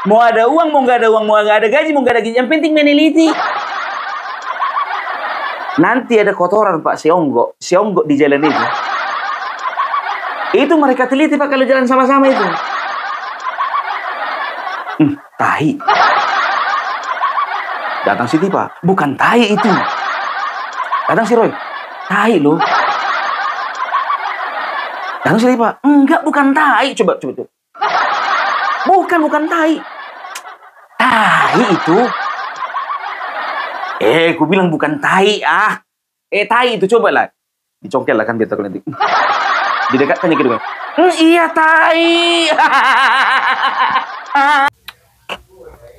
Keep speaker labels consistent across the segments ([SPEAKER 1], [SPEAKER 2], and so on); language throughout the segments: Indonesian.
[SPEAKER 1] Mau ada uang, mau nggak ada uang, mau nggak ada gaji, mau nggak ada gaji. Yang penting meneliti. Nanti ada kotoran Pak, seonggok di jalan itu. Itu mereka teliti Pak kalau jalan sama-sama itu. Tahi. Datang si Tifa, bukan tahi itu. Datang si Roy, tahi loh. Datang si Tifa, enggak bukan tahi. Coba. Bukan tahi. Tahi itu. Ku bilang bukan tahi tahi itu coba lah. Dicongkel lah kan biar takut nanti. Didekatkannya gitu kan. Iya tahi.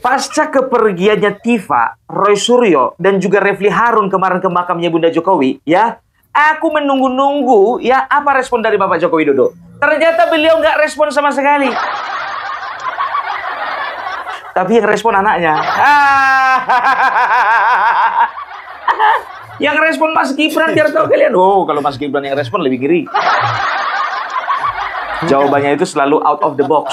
[SPEAKER 1] Pasca kepergiannya Tifa, Roy Suryo, dan juga Refli Harun kemarin ke makamnya Bunda Jokowi, ya, aku menunggu-nunggu, ya, apa respon dari Bapak Joko Widodo. Ternyata beliau nggak respon sama sekali. Tapi yang respon anaknya. Yang respon Mas Gibran, biar tahu kalian. Oh, kalau Mas Gibran yang respon lebih ngeri. Jawabannya itu selalu out of the box.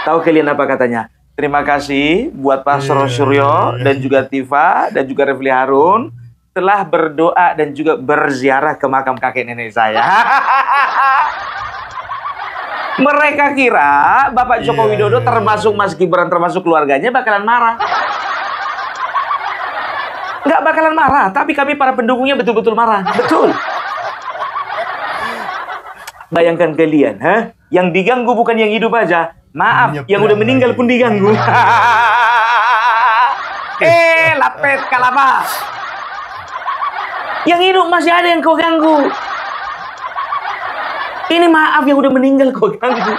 [SPEAKER 1] Tahu kalian apa katanya? Terima kasih buat Pak Suryo dan juga Tifa dan juga Refli Harun telah berdoa dan juga berziarah ke makam kakek nenek saya. Mereka kira Bapak Joko Widodo termasuk Mas Gibran termasuk keluarganya bakalan marah. Nggak bakalan marah, tapi kami para pendukungnya betul-betul marah. Betul. Bayangkan kalian, yang diganggu bukan yang hidup aja. Maaf, yang udah meninggal pun diganggu. Lapet kalapa. Yang hidup masih ada yang kau ganggu. Ini maaf yang udah meninggal kau ganggu.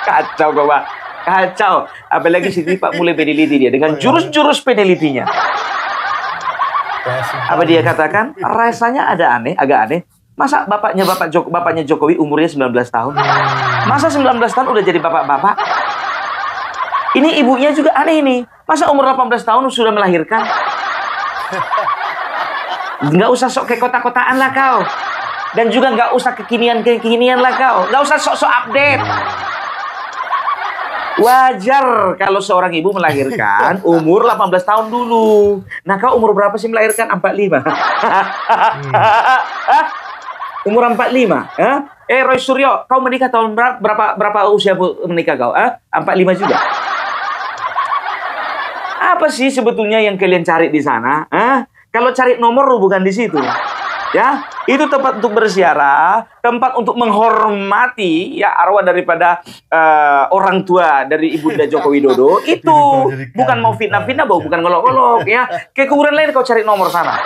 [SPEAKER 1] Kacau kau Pak. Kacau. Apalagi si Tifa mulai peneliti dia dengan jurus-jurus penelitinya. Apa dia katakan? Rasanya ada agak aneh. Masa bapaknya Jokowi umurnya 19 tahun? Masa 19 tahun udah jadi bapak-bapak? Ini ibunya juga aneh nih. Masa umur 18 tahun sudah melahirkan? Nggak usah sok ke kota-kotaan lah kau. Dan juga nggak usah kekinian lah kau. Nggak usah sok-sok update. Wajar kalau seorang ibu melahirkan umur 18 tahun dulu. Nah kau umur berapa sih melahirkan? 45. Umur 45, Roy Suryo, kau menikah tahun berapa usia menikah kau? 45 juga. Apa sih sebetulnya yang kalian cari di sana? Kalau cari nomor bukan di situ. Ya, itu tempat untuk berziarah, tempat untuk menghormati ya arwah daripada orang tua dari Ibunda Joko Widodo. Itu bukan mau fitnah-fitnah, bukan ngolok-ngolok ya. Ke kuburan lain kau cari nomor sana.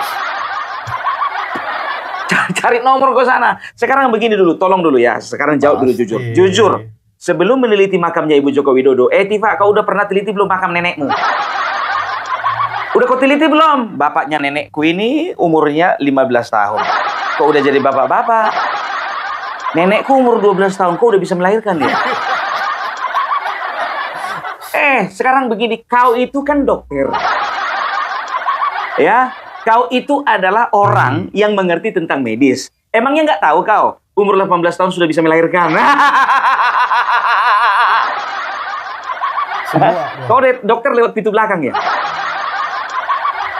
[SPEAKER 1] Cari nomor ke sana. Sekarang begini dulu, tolong dulu ya. Sekarang jawab dulu jujur. Jujur, sebelum meneliti makamnya Ibu Joko Widodo, Tifa, kau udah pernah teliti belum makam nenekmu? Udah kau teliti belum? Bapaknya nenekku ini umurnya 15 tahun. Kau udah jadi bapak-bapak. Nenekku umur 12 tahun, kau udah bisa melahirkan ya? Sekarang begini, kau itu kan dokter. Ya, kau itu adalah orang yang mengerti tentang medis. Emangnya nggak tahu kau? Umur 18 tahun sudah bisa melahirkan. Kau dokter lewat pintu belakang ya?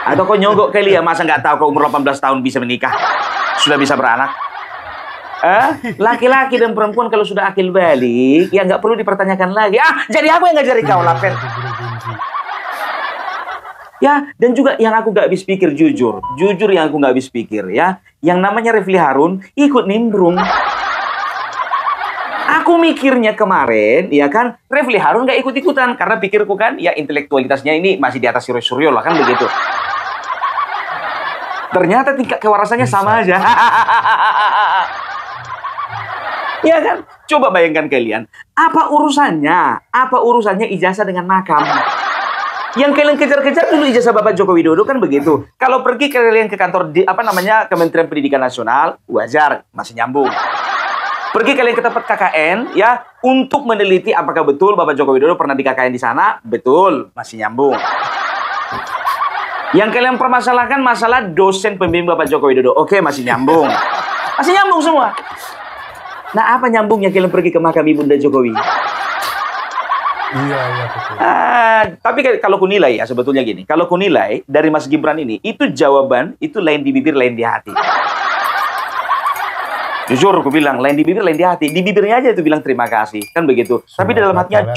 [SPEAKER 1] Atau kau nyogok kali ya? Masa nggak tahu kau umur 18 tahun bisa menikah? Sudah bisa beranak? Laki-laki dan perempuan kalau sudah akil balik, ya nggak perlu dipertanyakan lagi. Jadi aku yang ngajari kau, lapet. Ya, dan juga yang aku nggak habis pikir, jujur yang aku nggak habis pikir ya, yang namanya Refli Harun ikut nimbrung. Aku mikirnya kemarin, ya kan, Refli Harun nggak ikut-ikutan karena pikirku kan, ya intelektualitasnya ini masih di atas Roy Suryo lah kan begitu. Ternyata tingkat kewarasannya sama aja. Ya kan, coba bayangkan kalian, apa urusannya ijazah dengan makam? Yang kalian kejar-kejar dulu ijazah Bapak Joko Widodo kan begitu. Kalau pergi kalian ke kantor Kementerian Pendidikan Nasional, wajar, masih nyambung. Pergi kalian ke tempat KKN ya untuk meneliti apakah betul Bapak Joko Widodo pernah di KKN di sana, betul, masih nyambung. Yang kalian permasalahkan masalah dosen pembimbing Bapak Joko Widodo, oke, masih nyambung. Masih nyambung semua. Nah, apa nyambungnya kalian pergi ke makam Ibunda Jokowi?
[SPEAKER 2] Iya, iya, betul.
[SPEAKER 1] Tapi kalau ku nilai ya sebetulnya gini, kalau ku nilai dari Mas Gibran ini, itu jawaban itu lain di bibir, lain di hati. Jujur aku bilang, lain di bibir, lain di hati. Di bibirnya aja itu bilang terima kasih, kan begitu. Tapi di dalam hatinya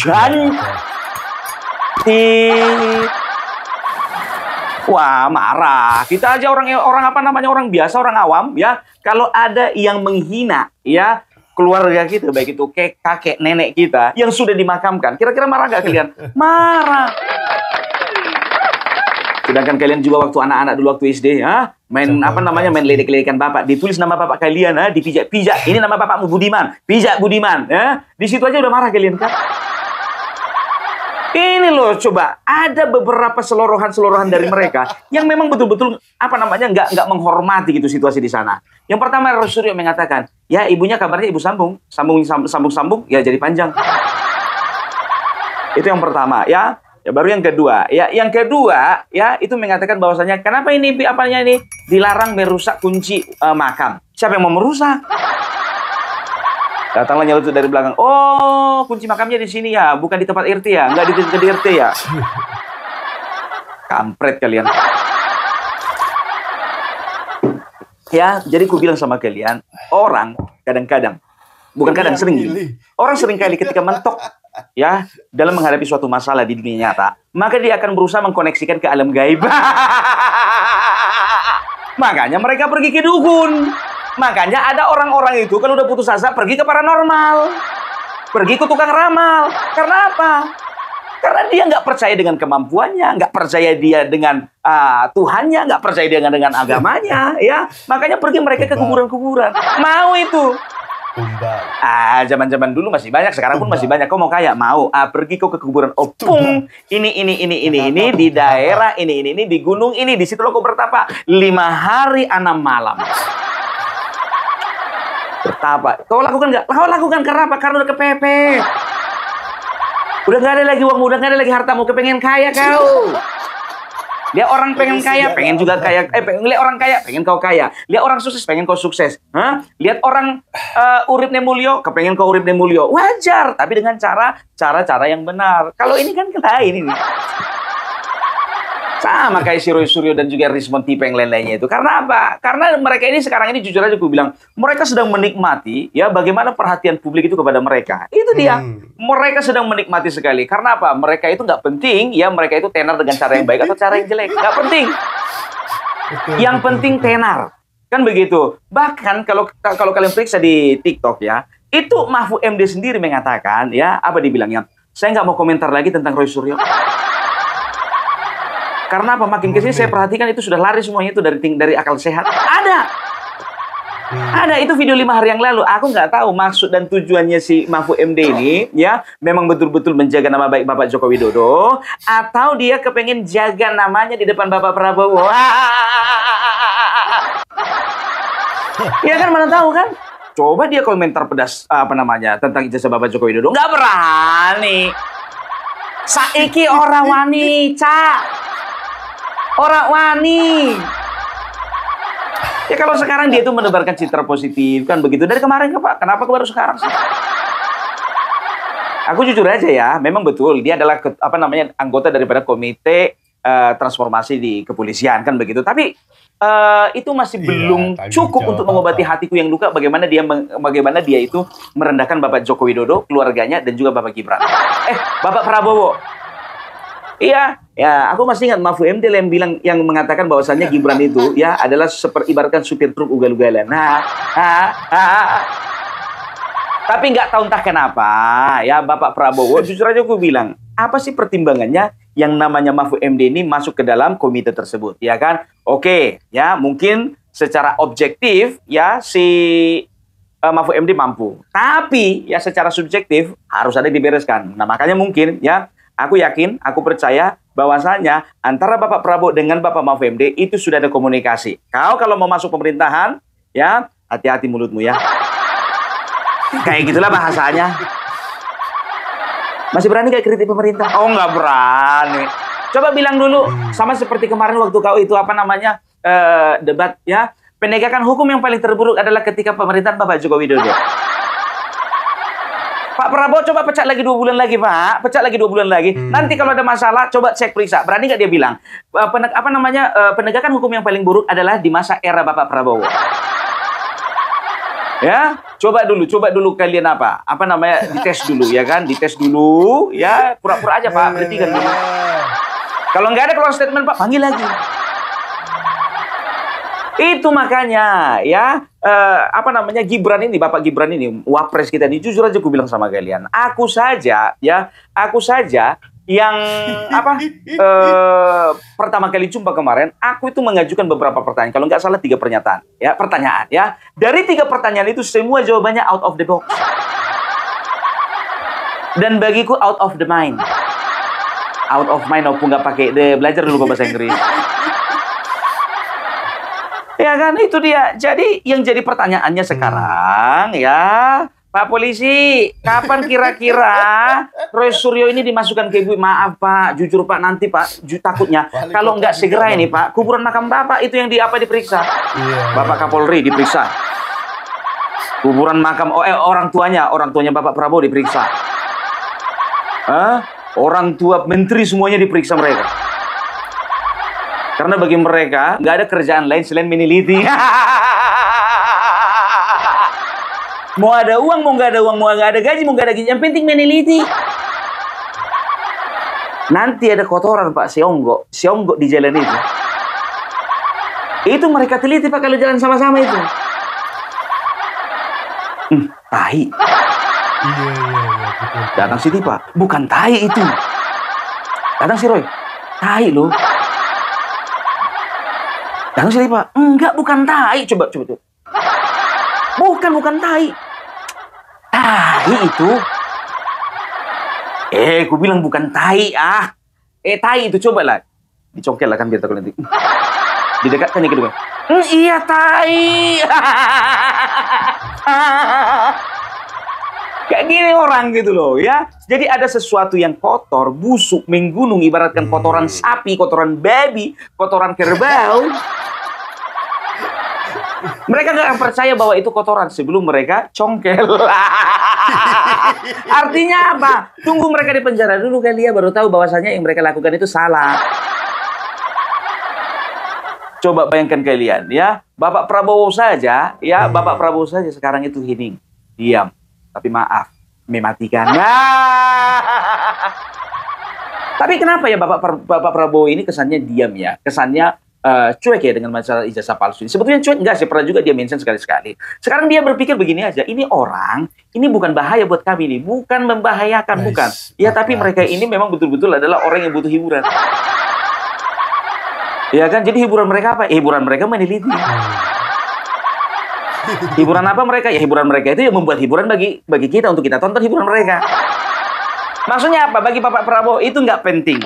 [SPEAKER 1] wah, marah. Kita aja orang apa namanya, orang biasa, orang awam ya, kalau ada yang menghina ya keluarga kita, baik itu kakek nenek kita yang sudah dimakamkan, kira-kira marah gak kalian? Marah. Sedangkan kalian juga waktu anak-anak dulu waktu SD ya, main apa namanya, main ledek-ledekan bapak, ditulis nama bapak kalian, dipijak-pijak, ini nama bapakmu Budiman, pijak Budiman ya. Di situ aja udah marah kalian kan? Ini loh, coba ada beberapa selorohan dari mereka yang memang betul-betul apa namanya nggak menghormati gitu situasi di sana. Yang pertama, Roy Suryo mengatakan, ya ibunya kabarnya ibu sambung ya jadi panjang. Itu yang pertama ya. Ya baru yang kedua ya itu mengatakan bahwasanya kenapa ini apanya ini dilarang merusak kunci makam. Siapa yang mau merusak? Datanglah nyelutut dari belakang. Oh, kunci makamnya di sini ya, bukan di tempat RT ya, nggak di RT ya. Kampret kalian. Ya, jadi ku bilang sama kalian, orang kadang-kadang, bukan kadang, sering gini. Orang sering kali ketika mentok ya dalam menghadapi suatu masalah di dunia nyata, maka dia akan berusaha mengkoneksikan ke alam gaib. Makanya mereka pergi ke dukun. Makanya ada orang-orang itu kalau udah putus asa pergi ke paranormal, pergi ke tukang ramal. Karena apa? Karena dia nggak percaya dengan kemampuannya, nggak percaya dia dengan Tuhannya, nggak percaya dia dengan agamanya, ya. Makanya pergi mereka ke kuburan-kuburan. Mau itu. Zaman-zaman dulu masih banyak, sekarang pun masih banyak. Kau mau kaya? Mau. Pergi kau ke kuburan opung. Ini di daerah ini di gunung ini, di situ lo kau bertapa 5 hari 6 malam. Bertapa. Kau lakukan nggak? Kau lakukan karena apa? Karena udah kepepet. Udah nggak ada lagi uangmu, udah nggak ada lagi hartamu, kepengen kaya kau. Lihat orang pengen kaya, pengen juga kaya. Lihat orang kaya, pengen kau kaya. Lihat orang sukses, pengen kau sukses. Lihat orang uripnya mulio, kepengen kau uripnya mulio. Wajar, tapi dengan cara yang benar. Kalau ini kan lain ini. Sama kayak si Roy Suryo dan juga Rismon tipe yang lain-lainnya itu. Karena apa? Karena mereka ini sekarang ini jujur aja aku bilang, mereka sedang menikmati ya bagaimana perhatian publik itu kepada mereka. Itu dia. Mereka sedang menikmati sekali. Karena apa? Mereka itu nggak penting ya mereka itu tenar dengan cara yang baik atau cara yang jelek. Nggak penting. Yang penting tenar. Kan begitu. Bahkan kalau kalian periksa di TikTok ya, itu Mahfud MD sendiri mengatakan ya, apa dibilangnya? Saya nggak mau komentar lagi tentang Roy Suryo. Karena apa? Makin kesini saya perhatikan itu sudah lari semuanya itu dari akal sehat. Ada itu video 5 hari yang lalu. Aku nggak tahu maksud dan tujuannya si Mahfud MD ini ya memang betul-betul menjaga nama baik Bapak Joko Widodo atau dia kepengen jaga namanya di depan Bapak Prabowo. Ya kan, mana tahu kan? Coba dia komentar pedas apa namanya tentang ijazah Bapak Joko Widodo. Nggak berani. Saiki ora wani, Cak. Orang wani. Ya kalau sekarang dia itu menebarkan citra positif kan begitu dari kemarin ke Pak. Kenapa baru sekarang sih? Aku jujur aja ya, memang betul dia adalah anggota daripada komite transformasi di kepolisian kan begitu. Tapi itu masih belum cukup untuk mengobati hatiku yang luka bagaimana dia itu merendahkan Bapak Joko Widodo, keluarganya dan juga Bapak Gibran. Bapak Prabowo. Iya, ya aku masih ingat Mahfud MD yang mengatakan bahwasannya Gibran itu ya adalah seperti ibaratkan supir truk ugal-ugalan. Tapi nggak tahu entah kenapa ya Bapak Prabowo, jujur aja aku bilang, apa sih pertimbangannya yang namanya Mahfud MD ini masuk ke dalam komite tersebut, ya kan? Oke, ya mungkin secara objektif ya si Mahfud MD mampu, tapi ya secara subjektif harus ada dibereskan. Nah makanya mungkin ya. Aku yakin, aku percaya bahwasanya antara Bapak Prabowo dengan Bapak Mahfud MD itu sudah ada komunikasi. Kau kalau mau masuk pemerintahan, ya hati-hati mulutmu ya. Kayak gitulah bahasanya. Masih berani gak kritik pemerintah? Oh nggak berani. Coba bilang dulu, sama seperti kemarin waktu kau itu debat ya. Penegakan hukum yang paling terburuk adalah ketika pemerintahan Bapak Joko Widodo. Pak Prabowo coba pecat lagi 2 bulan lagi, Pak. Pecat lagi 2 bulan lagi. Nanti kalau ada masalah, coba cek periksa. Berani nggak dia bilang? Penegakan hukum yang paling buruk adalah di masa era Bapak Prabowo. Ya, coba dulu kalian dites dulu, ya kan? Dites dulu, ya, pura-pura aja, Pak. Berhentikan dulu. Kalau nggak ada keluar statement, Pak, panggil lagi. Itu makanya ya Gibran ini, Bapak Gibran ini, wapres kita ini, jujur aja aku bilang sama kalian, aku saja yang pertama kali jumpa kemarin, aku itu mengajukan beberapa pertanyaan, kalau nggak salah 3 pertanyaan ya. Dari 3 pertanyaan itu semua jawabannya out of the box. Dan bagiku out of the mind. Out of mind aku nggak pakai belajar dulu bahasa Inggris. Ya kan, itu dia. Jadi yang jadi pertanyaannya sekarang ya, Pak Polisi, kapan kira-kira Roy Suryo ini dimasukkan ke Ibu? Maaf Pak, jujur Pak, nanti Pak, takutnya kalau nggak segera ini Pak, kuburan makam Bapak itu yang diperiksa. Bapak Kapolri diperiksa. Kuburan makam orang tuanya Bapak Prabowo diperiksa. Orang tua menteri semuanya diperiksa mereka. Karena bagi mereka nggak ada kerjaan lain selain meneliti. Mau ada uang, mau nggak ada uang, mau nggak ada gaji, mau nggak ada gaji, yang penting meneliti. Nanti ada kotoran Pak, sionggok di jalan itu. Itu mereka teliti Pak kalau jalan sama-sama itu. Tai.
[SPEAKER 2] Iya, betul.
[SPEAKER 1] Datang si Tipa, bukan tai itu. Datang si Roy, tai loh. Datang si Tipa, enggak, bukan tai. Coba. Bukan tai. Tai itu. Aku bilang bukan tai, tai itu, cobalah. Dicongkel lah kan biar takut nanti. Didekatkan gitu kan. Iya, tai. Kayak gini orang gitu loh ya. Jadi ada sesuatu yang kotor, busuk, menggunung, ibaratkan kotoran sapi, kotoran babi, kotoran kerbau. Mereka nggak percaya bahwa itu kotoran sebelum mereka congkel. Artinya apa? Tunggu mereka di penjara dulu kali ya, baru tahu bahwasanya yang mereka lakukan itu salah. Coba bayangkan kalian ya, Bapak Prabowo saja sekarang itu hening, diam. Tapi maaf, mematikan. Tapi kenapa ya Bapak Prabowo ini kesannya diam ya? Kesannya cuek ya dengan masalah ijazah palsu ini. Sebetulnya cuek enggak sih, pernah juga dia mention sekali-sekali. Sekarang dia berpikir begini aja, ini orang, ini bukan bahaya buat kami ini, bukan membahayakan, bukan. Ya tapi mereka ini memang betul-betul adalah orang yang butuh hiburan. Ya kan, jadi hiburan mereka apa? Hiburan mereka meneliti. Hiburan apa mereka? Ya hiburan mereka itu yang membuat hiburan bagi kita untuk kita tonton hiburan mereka. Maksudnya apa? Bagi Bapak Prabowo itu nggak penting.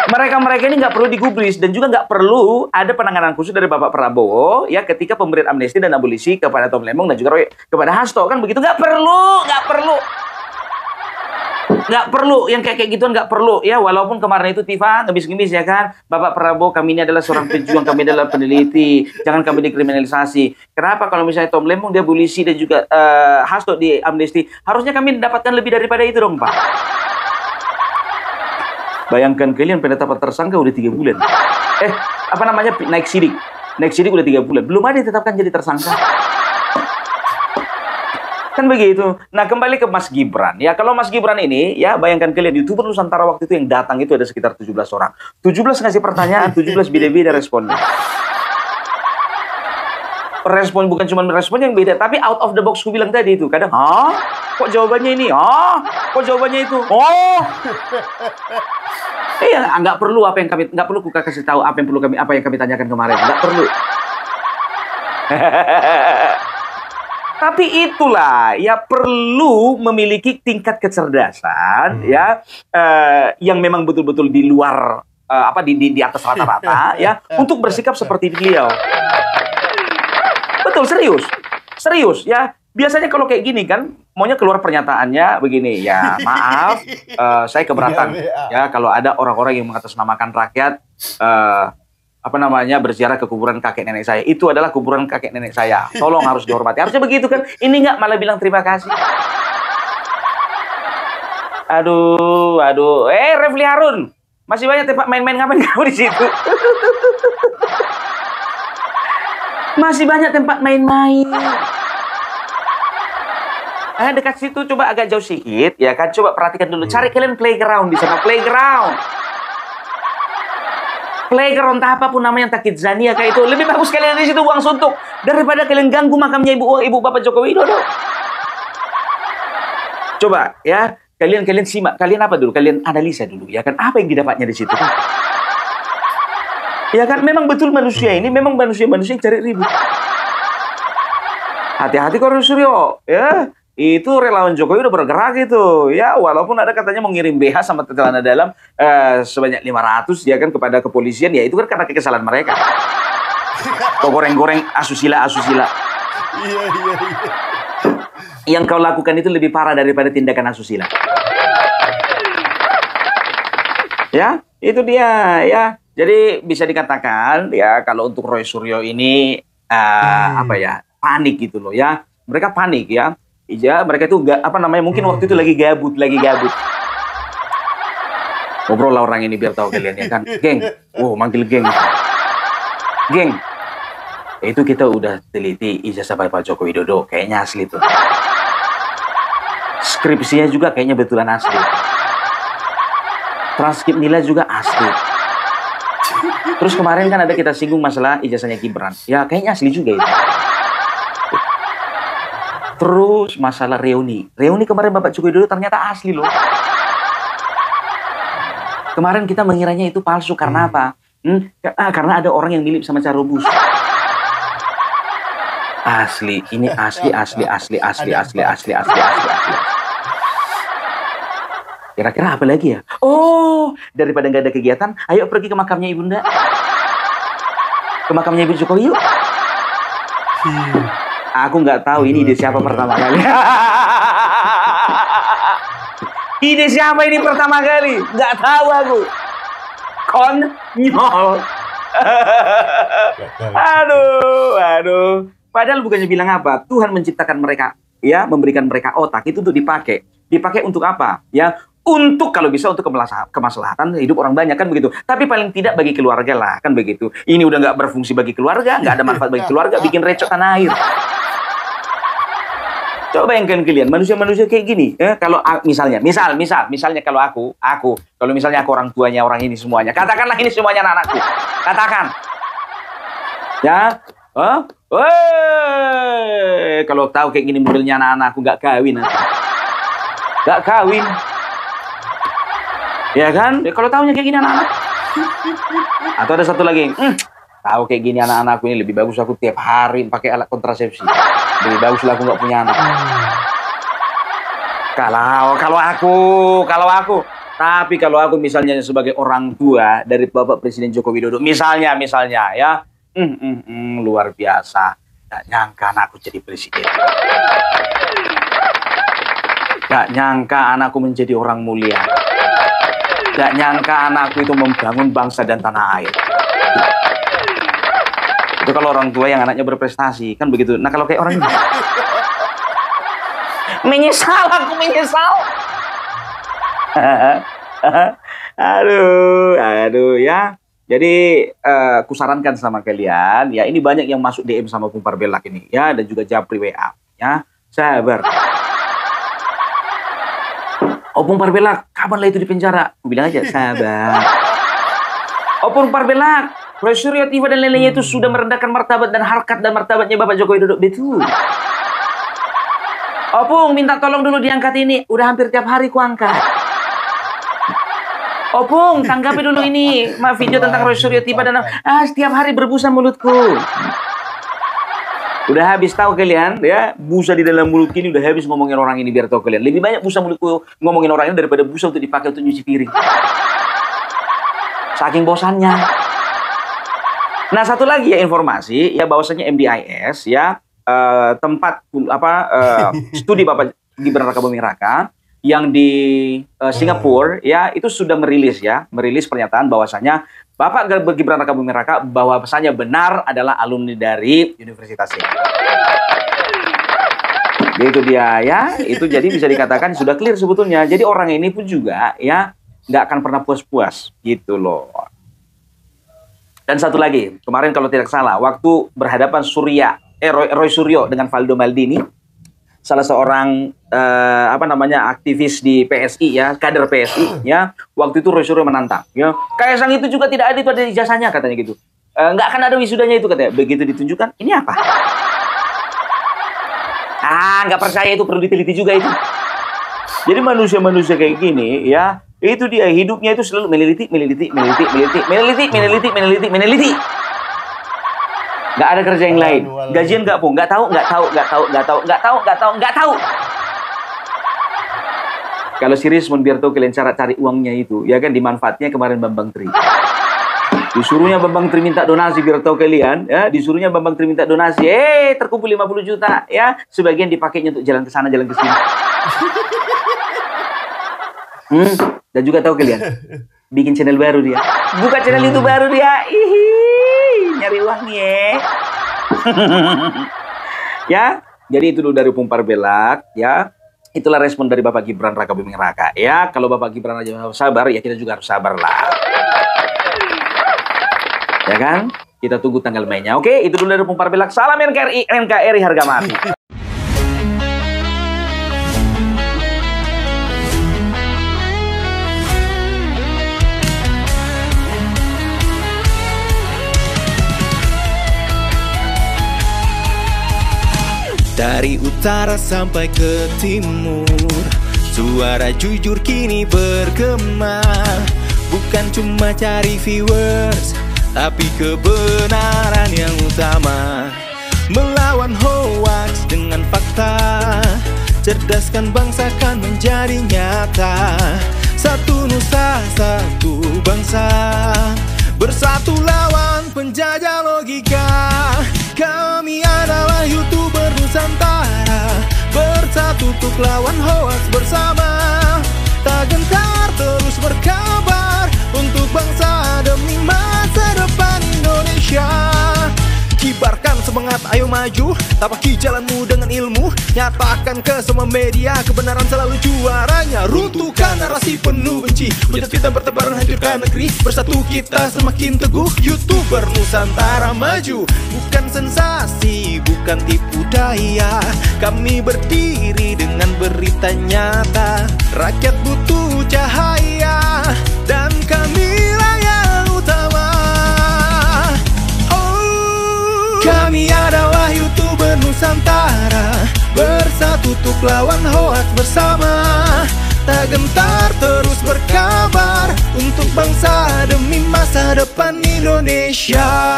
[SPEAKER 1] Mereka ini nggak perlu digubris dan juga nggak perlu ada penanganan khusus dari Bapak Prabowo ya ketika pemberian amnesti dan abolisi kepada Tom Lembong dan juga kepada Hasto, kan begitu. Nggak perlu yang kayak gituan, nggak perlu ya. Walaupun kemarin itu Tifa ngemis-ngemis ya kan, Bapak Prabowo, kami ini adalah seorang pejuang, kami adalah peneliti, jangan kami dikriminalisasi. Kenapa kalau misalnya Tom Lembong dia abolisi dan juga Hasto di amnesti, harusnya kami mendapatkan lebih daripada itu dong Pak. Bayangkan kalian, penetapan tersangka udah 3 bulan. Naik sidik udah 3 bulan, belum ada ditetapkan jadi tersangka. Kan begitu. Nah, kembali ke Mas Gibran. Ya, kalau Mas Gibran ini, ya bayangkan kalian, YouTuber Nusantara waktu itu yang datang itu ada sekitar 17 orang. 17 ngasih pertanyaan, 17 beda-beda responnya. Respon bukan cuma respon yang beda, tapi out of the box ku bilang tadi itu. Kadang, kok jawabannya ini? Kok jawabannya itu? Iya, nggak perlu nggak perlu kasih tahu apa yang kami tanyakan kemarin. Nggak perlu. Tapi itulah ya, perlu memiliki tingkat kecerdasan ya yang memang betul-betul di luar di atas rata-rata ya untuk bersikap seperti beliau. Betul, serius ya. Biasanya kalau kayak gini kan, maunya keluar pernyataannya begini, ya maaf, saya keberatan ya kalau ada orang-orang yang mengatasnamakan rakyat apa namanya berziarah ke kuburan kakek nenek saya. Itu adalah kuburan kakek nenek saya. Tolong harus dihormati. Harusnya begitu kan? Ini nggak malah bilang terima kasih. Aduh, aduh. Refli Harun, masih banyak tempat main-main, ngapain kamu di situ? Masih banyak tempat main-main. Dekat situ, coba agak jauh sedikit, ya kan? Coba perhatikan dulu. Cari kalian playground di sana, playground. Playground entah apapun namanya, entah Kidzania kayak itu. Lebih bagus kalian di situ uang suntuk daripada kalian ganggu makamnya ibu bapak Joko Widodo. Coba ya, kalian simak. Kalian apa dulu? Kalian analisa dulu, ya kan? Apa yang didapatnya di situ? Kan? Ya kan? Memang betul manusia ini, memang manusia yang cari ribut. Hati-hati kok Suryo, ya. Itu relawan Jokowi udah bergerak itu, ya, walaupun ada katanya mau ngirim BH sama celana dalam sebanyak 500 ya kan kepada kepolisian, ya itu kan karena kesalahan mereka. Kok goreng-goreng asusila.
[SPEAKER 2] Iya.
[SPEAKER 1] Yang kau lakukan itu lebih parah daripada tindakan asusila. Ya, itu dia ya. Jadi bisa dikatakan ya kalau untuk Roy Suryo ini apa ya, panik gitu loh ya. Mereka panik ya. Iya, mereka itu nggak apa namanya, mungkin waktu itu lagi gabut. Ngobrol lah orang ini biar tahu kalian ya kan, geng. Manggil geng. Itu kita udah teliti ijazah Bapak Joko Widodo, kayaknya asli tuh. Skripsinya juga kayaknya betulan asli. Transkrip nilai juga asli. Terus kemarin kan ada kita singgung masalah ijazahnya Gibran, ya kayaknya asli juga itu. Terus masalah reuni kemarin Bapak Joko Widodo ternyata asli loh. Kemarin kita mengiranya itu palsu karena apa? Karena ada orang yang mirip sama Carobus. Asli, ini asli. Kira-kira apa lagi ya? Oh, daripada nggak ada kegiatan, ayo pergi ke makamnya Ibunda. Ke makamnya Ibu Jokowi yuk. Aku nggak tahu ini ide siapa pertama kali. Ide siapa ini pertama kali? Nggak tahu aku. Konyol. Aduh. Padahal bukannya bilang apa? Tuhan menciptakan mereka, ya, memberikan mereka otak itu untuk dipakai. Dipakai untuk apa? Ya, untuk kalau bisa untuk kemaslahatan hidup orang banyak kan begitu. Tapi paling tidak bagi keluarga lah kan begitu. Ini udah nggak berfungsi bagi keluarga, nggak ada manfaat bagi keluarga, bikin recok tanah air. Coba bayangkan kalian, manusia-manusia kayak gini, ya, kalau misalnya kalau aku, kalau misalnya aku orang tuanya orang ini semuanya, katakanlah ini semuanya anak-anakku, katakan, ya, kalau tahu kayak gini modelnya anak-anakku nggak kawin, ya kan? Ya, kalau tahunya kayak gini anak-anak, atau ada satu lagi, tahu kayak gini anak-anakku ini lebih bagus aku tiap hari pakai alat kontrasepsi. Lebih bagus lah aku nggak punya anak. Kalau aku. Tapi kalau aku misalnya sebagai orang tua dari Bapak Presiden Joko Widodo, misalnya ya, luar biasa. Gak nyangka anakku jadi presiden. Gak nyangka anakku menjadi orang mulia. Gak nyangka anakku itu membangun bangsa dan tanah air. Itu kalau orang tua yang anaknya berprestasi, kan begitu. Nah kalau kayak orang ini, aku menyesal. Aduh ya. Jadi kusarankan sama kalian, ya ini banyak yang masuk DM sama Opung Parbelak ini, ya, dan juga Japri WA, ya, sabar. Opung Parbelak, kapan lah itu di penjara? Aku bilang aja, sabar. Opung Parbelak, Roy Suryo Tiba dan lainnya itu sudah merendahkan martabat dan harkat dan martabatnya Bapak Joko Widodo. Betul. Opung, minta tolong dulu diangkat ini. Udah hampir tiap hari ku angkat. Opung, tanggapi dulu ini. Video tentang Roy Suryo Tiba dan setiap hari berbusa mulutku. Udah habis tahu kalian, ya, busa di dalam mulut ini udah habis ngomongin orang ini biar tahu kalian. Lebih banyak busa mulutku ngomongin orang ini daripada busa untuk dipakai untuk nyuci piring. Saking bosannya. Nah, satu lagi ya informasi ya bahwasanya MDIS ya tempat studi Bapak Gibran Raka Buming Raka yang di Singapura ya itu sudah merilis pernyataan bahwasanya Bapak Gibran Rakabuming Raka bahwasanya benar adalah alumni dari Universitas ini. Itu dia ya, itu jadi bisa dikatakan sudah clear sebetulnya. Jadi orang ini pun juga ya nggak akan pernah puas-puas gitu loh. Dan satu lagi, kemarin kalau tidak salah, waktu berhadapan Roy Suryo dengan Valdo Maldini, salah seorang aktivis di PSI ya, kader PSI ya, waktu itu Roy Suryo menantang ya. Kaisang itu juga tidak ada, itu ada ijazahnya katanya gitu. Nggak akan ada wisudanya itu katanya. Begitu ditunjukkan, ini apa? Nggak percaya, itu perlu diteliti juga itu. Jadi manusia-manusia kayak gini ya, itu dia hidupnya itu selalu meneliti. Nggak ada kerja yang lain. Gajian nggak tahu. Kalau si Rismond biar tahu kalian cara cari uangnya itu, ya kan dimanfaatnya kemarin Bambang Tri. Disuruhnya Bambang Tri minta donasi biar tahu kalian, ya, disuruhnya Bambang Tri minta donasi, terkumpul 50 juta, ya, sebagian dipakainya untuk jalan ke sana, jalan ke sini. Dan juga tahu kalian, bikin channel baru dia, buka channel YouTube baru dia, nyari uang nih ya. Jadi itu dulu dari Pumpar Belak, ya. Itulah respon dari Bapak Gibran Rakabuming Raka, ya. Kalau Bapak Gibran aja harus sabar, ya kita juga harus sabar lah. Ya kan? Kita tunggu tanggal mainnya. Oke, itu dulu dari Pumpar Belak. Salam NKRI harga mati.
[SPEAKER 3] Dari utara sampai ke timur, suara jujur kini bergema. Bukan cuma cari viewers, tapi kebenaran yang utama. Melawan hoax dengan fakta, cerdaskan bangsa kan menjadi nyata. Satu nusa, satu bangsa, bersatu lawan penjajah logika. Kami adalah YouTuber Nusantara, bersatu untuk lawan hoax bersama. Tak gentar terus berkabar untuk bangsa demi masa depan Indonesia. Kibarkan semangat, ayo maju, tapaki jalanmu dengan ilmu. Nyatakan ke semua media, kebenaran selalu juaranya. Runtuhkan narasi penuh benci, hujat fitnah bertebaran hancurkan negeri. Bersatu kita semakin teguh, YouTuber Nusantara maju. Bukan sensasi, bukan tipu daya, kami berdiri dengan berita nyata. Rakyat butuh cahaya, dan kamilah yang utama. Kami adalah YouTuber Nusantara, bersatu untuk lawan hoax bersama. Tak gentar terus berkabar untuk bangsa demi masa depan Indonesia.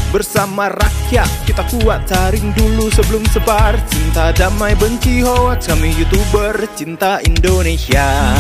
[SPEAKER 3] Bersama rakyat kita kuat, saring dulu sebelum sebar. Cinta damai benci hoax, kami YouTuber cinta Indonesia.